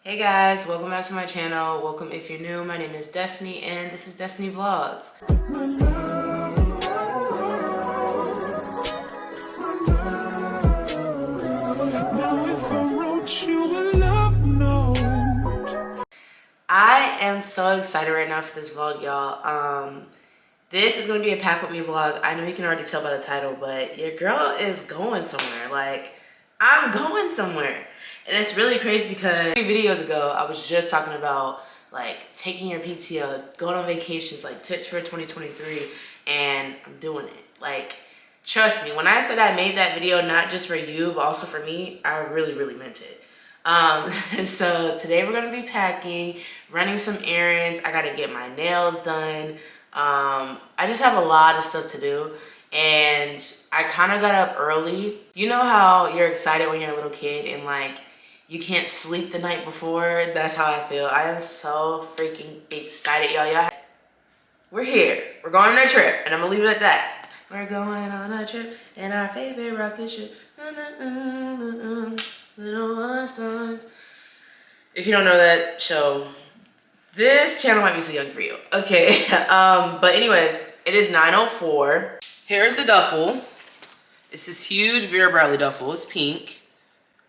Hey guys, welcome back to my channel. Welcome if you're new. My name is Destiny and this is Destiny Vlogs. I am so excited right now for this vlog, y'all. This is going to be a pack with me vlog. I know you can already tell by the title, but your girl is going somewhere. Like, I'm going somewhere. And it's really crazy because 3 videos ago, I was just talking about like taking your PTO, going on vacations, like tips for 2023, and I'm doing it. Like, trust me, when I said I made that video, not just for you, but also for me, I really, really meant it. So today we're gonna be packing, running some errands. I gotta get my nails done. I just have a lot of stuff to do, and I kind of got up early. You know how you're excited when you're a little kid and like you can't sleep the night before? That's how I feel. I am so freaking excited, y'all. We're here. We're going on a trip, and I'm gonna leave it at that. We're going on a trip in our favorite rocket ship. If you don't know that show, this channel might be too young for you. Okay, but anyways, it is 9:04. Here's the duffel. It's this huge Vera Bradley duffel. It's pink.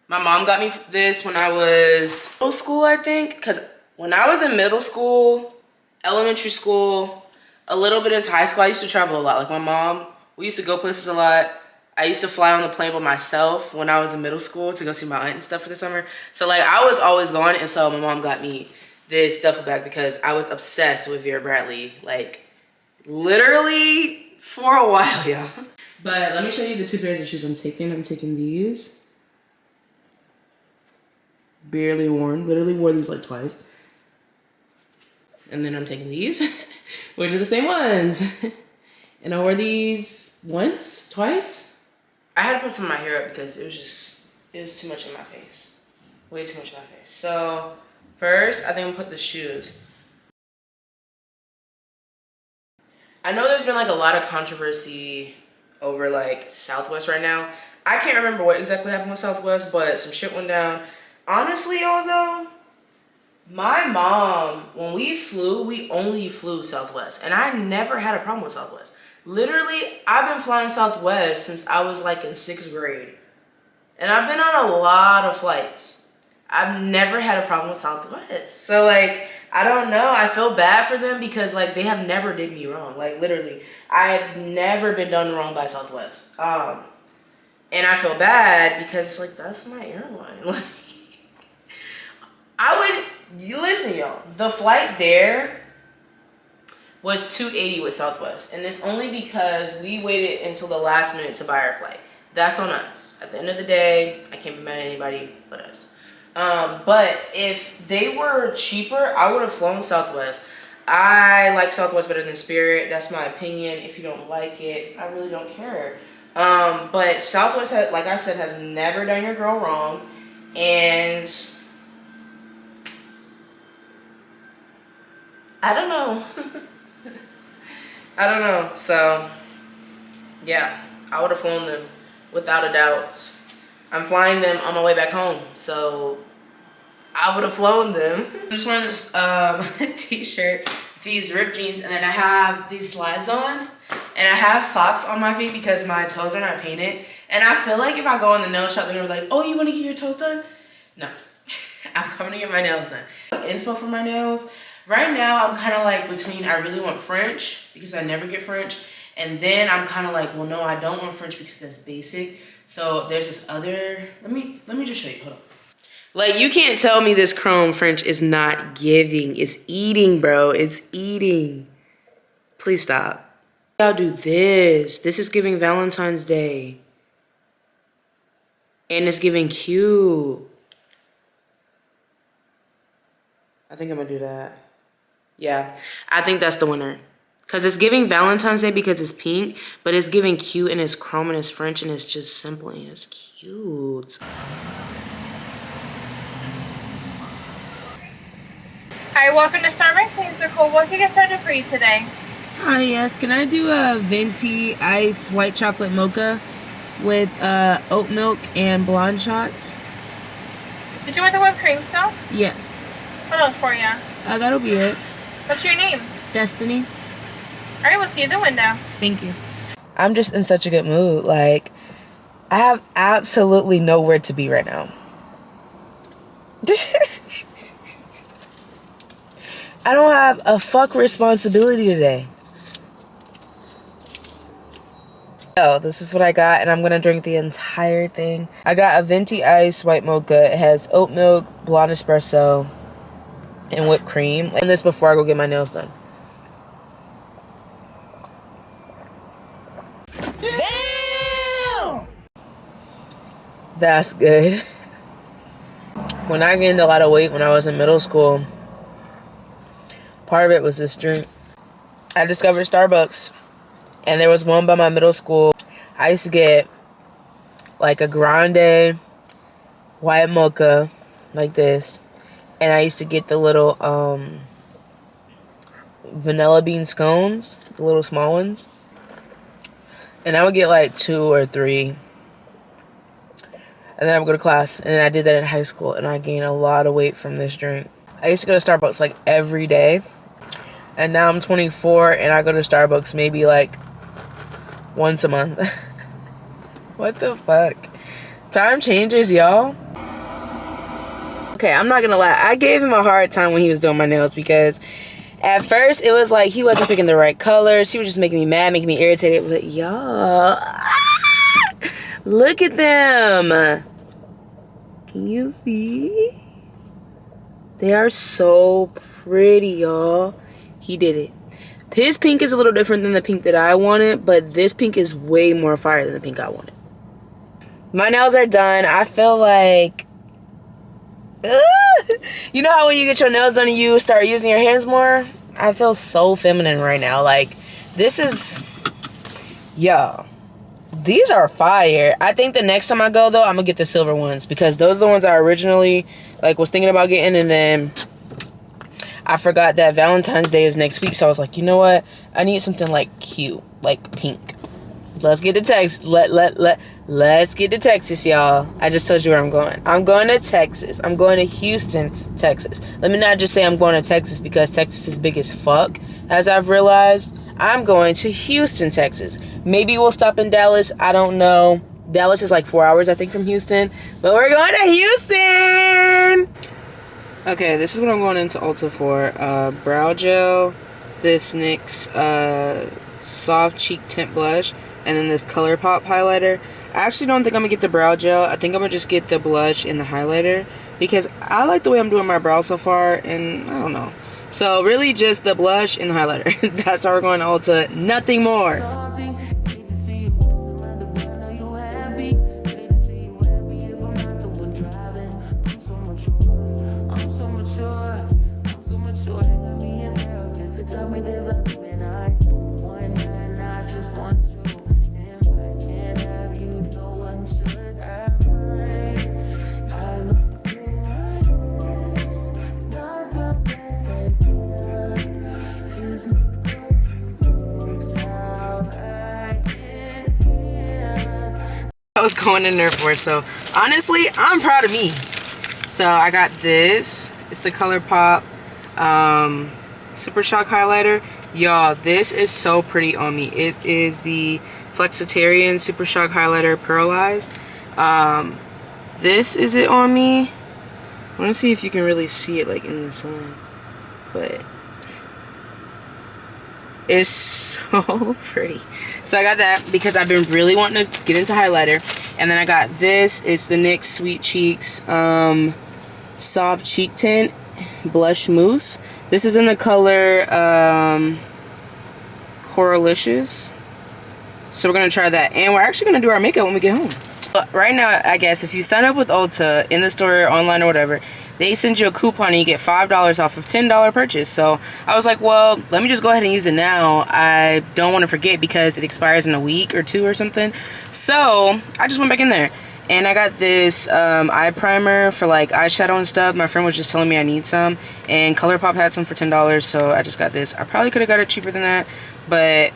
My mom got me this when I was middle school, I think. Because when I was in middle school, elementary school, a little bit into high school, I used to travel a lot. Like my mom, we used to go places a lot. I used to fly on the plane by myself when I was in middle school to go see my aunt and stuff for the summer. So like I was always going, and so my mom got me this duffel bag because I was obsessed with Vera Bradley, like literally for a while, yeah. But let me show you the 2 pairs of shoes I'm taking. I'm taking these. Barely worn, literally wore these like twice. And then I'm taking these, which are the same ones. And I wore these once, twice. I had to put some of my hair up because it was too much in my face. Way too much in my face. So first, I think I'm gonna put the shoes. I know there's been like a lot of controversy over like Southwest right now. I can't remember what exactly happened with Southwest, but some shit went down. Honestly, although, my mom, when we flew, we only flew Southwest. And I never had a problem with Southwest. Literally, I've been flying Southwest since I was like in 6th grade. And I've been on a lot of flights. I've never had a problem with Southwest. So like, I don't know. I feel bad for them because like they have never did me wrong. Like literally, I've never been done wrong by Southwest. And I feel bad because like that's my airline. Like, you listen, y'all. The flight there was $280 with Southwest, and it's only because we waited until the last minute to buy our flight. That's on us. At the end of the day, I can't be mad at anybody but us. But if they were cheaper, I would have flown Southwest. I like Southwest better than Spirit. That's my opinion. If you don't like it, I really don't care. But Southwest, like I said, has never done your girl wrong, and I don't know. I don't know. So, yeah, I would have flown them without a doubt. I'm flying them on my way back home, so I would have flown them. I'm just wearing this t-shirt, these ripped jeans, and then I have these slides on, and I have socks on my feet because my toes are not painted. And I feel like if I go in the nail shop, they're gonna be like, "Oh, you want to get your toes done?" No, I'm coming to get my nails done. Inspo for my nails. Right now, I'm kind of like between I really want French because I never get French, and then I'm kind of like, well, no, I don't want French because that's basic. So there's this other. Let me just show you. Hold on. Like you can't tell me this chrome French is not giving. It's eating, bro. It's eating. Please stop. Y'all do this. This is giving Valentine's Day, and it's giving cute. I think I'm gonna do that. Yeah, I think that's the winner. Because it's giving Valentine's Day because it's pink, but it's giving cute and it's chrome and it's French and it's just simple and it's cute. Hi, welcome to Starbucks. Thanks, Nicole. What can I get started for you today? Hi, yes. Can I do a venti ice white chocolate mocha with oat milk and blonde shots? Did you want the whipped cream still? Yes. What else for you? That'll be it. What's your name? Destiny. Alright, we'll see you at the window. Thank you. I'm just in such a good mood. Like, I have absolutely nowhere to be right now. I don't have a fuck responsibility today. So this is what I got, and I'm gonna drink the entire thing. I got a venti ice white mocha. It has oat milk, blonde espresso, and whipped cream. And this before I go get my nails done. Damn! That's good. When I gained a lot of weight when I was in middle school, part of it was this drink. I discovered Starbucks, and there was one by my middle school. I used to get like a grande white mocha like this, and I used to get the little vanilla bean scones, the little small ones, and I would get like 2 or 3, and then I would go to class. And I did that in high school, and I gained a lot of weight from this drink. I used to go to Starbucks like every day, and now I'm 24 and I go to Starbucks maybe like once a month. What the fuck? Time changes, y'all. Okay, I'm not gonna lie. I gave him a hard time when he was doing my nails, because at first it was like he wasn't picking the right colors. He was just making me mad, making me irritated. But y'all, look at them. Can you see? They are so pretty, y'all. He did it. His pink is a little different than the pink that I wanted, but this pink is way more fire than the pink I wanted. My nails are done. I feel like... you know how when you get your nails done and you start using your hands more? I feel so feminine right now. Like, this is... Yo. These are fire. I think the next time I go, though, I'm going to get the silver ones, because those are the ones I originally, like, was thinking about getting, and then I forgot that Valentine's Day is next week, so I was like, you know what? I need something, like, cute, like pink. Let's get to Texas. Let's get to Texas, y'all. I just told you where I'm going. I'm going to Texas. I'm going to Houston, Texas. Let me not just say I'm going to Texas because Texas is big as fuck, as I've realized. I'm going to Houston, Texas. Maybe we'll stop in Dallas. I don't know. Dallas is like 4 hours, I think, from Houston. But we're going to Houston! Okay, this is what I'm going into Ulta for. Brow gel, this NYX soft cheek tint blush, and then this ColourPop highlighter. I actually don't think I'm going to get the brow gel. I think I'm going to just get the blush and the highlighter, because I like the way I'm doing my brow so far, and I don't know. So really just the blush and the highlighter. That's how we're going to Ulta. Nothing more. I was going in there for. So honestly, I'm proud of me. So I got this. It's the ColourPop Super Shock highlighter. Y'all, this is so pretty on me. It is the Flexitarian Super Shock highlighter pearlized. This is it on me. I want to see if you can really see it like in the sun, but it's so pretty. So I got that because I've been really wanting to get into highlighter. And then I got this. It's the NYX Sweet Cheeks soft cheek tint blush mousse. This is in the color Coralicious. So we're gonna try that, and we're actually gonna do our makeup when we get home. But right now, I guess if you sign up with Ulta in the store, online, or whatever, they send you a coupon and you get $5 off of $10 purchase. So I was like, well, let me just go ahead and use it now. I don't want to forget because it expires in a week or 2 or something. So I just went back in there and I got this eye primer for like eyeshadow and stuff. My friend was just telling me I need some, and ColourPop had some for $10, so I just got this. I probably could have got it cheaper than that, but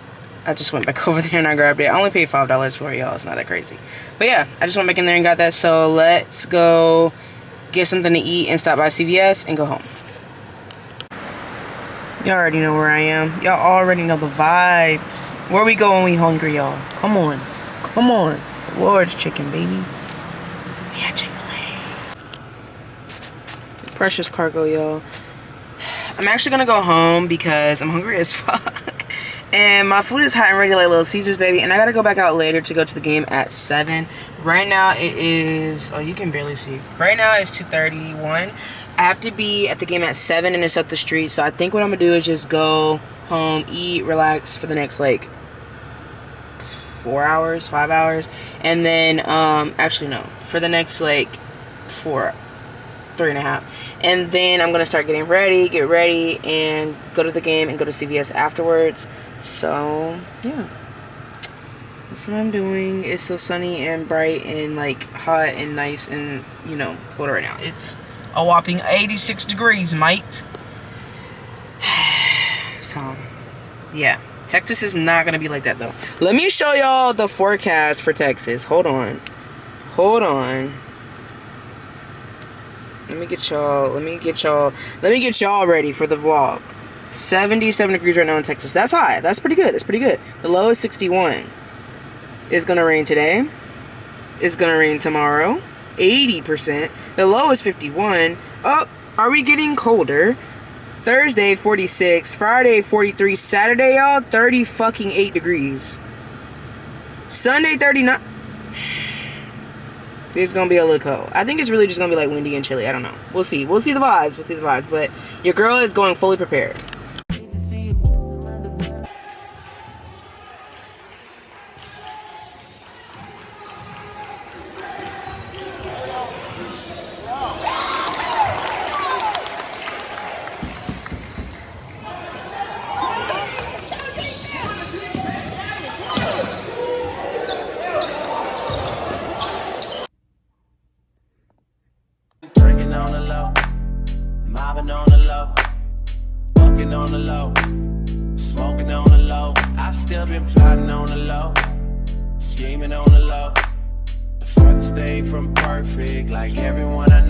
I just went back over there and I grabbed it. I only paid $5 for it, y'all. It's not that crazy. But yeah, I just went back in there and got that. So let's go get something to eat, and stop by CVS and go home. Y'all already know where I am. Y'all already know the vibes. Where we go when we hungry, y'all? Come on. Come on. Lord's chicken, baby. Yeah, Chick-fil-A. Precious cargo, y'all. I'm actually gonna go home because I'm hungry as fuck. And my food is hot and ready like Little Caesars, baby. And I gotta go back out later to go to the game at 7. Right now it is... Oh, you can barely see. Right now it's 2:31. I have to be at the game at 7 and it's up the street. So I think what I'm gonna do is just go home, eat, relax for the next like 4 hours, 5 hours. And then, actually no. For the next like 3.5. And then I'm gonna start get ready, and go to the game and go to CVS afterwards. So, yeah. That's what I'm doing. It's so sunny and bright and like hot and nice and, you know, cold right now. It's a whopping 86 degrees, mate. So, yeah. Texas is not going to be like that, though. Let me show y'all the forecast for Texas. Hold on. Hold on. Let me get y'all ready for the vlog. 77 degrees right now in Texas. That's high. That's pretty good. That's pretty good. The low is 61. It's going to rain today. It's going to rain tomorrow. 80%. The low is 51. Oh, are we getting colder? Thursday, 46. Friday, 43. Saturday, y'all, 8 degrees. Sunday, 39. It's going to be a little cold. I think it's really just going to be like windy and chilly. I don't know. We'll see. We'll see the vibes. We'll see the vibes. But your girl is going fully prepared. Drinking on the low, mobbing on the low, walking on the low, smoking on the low. I still been plotting on the low, scheming on the low. The furthest thing from perfect, like everyone I know.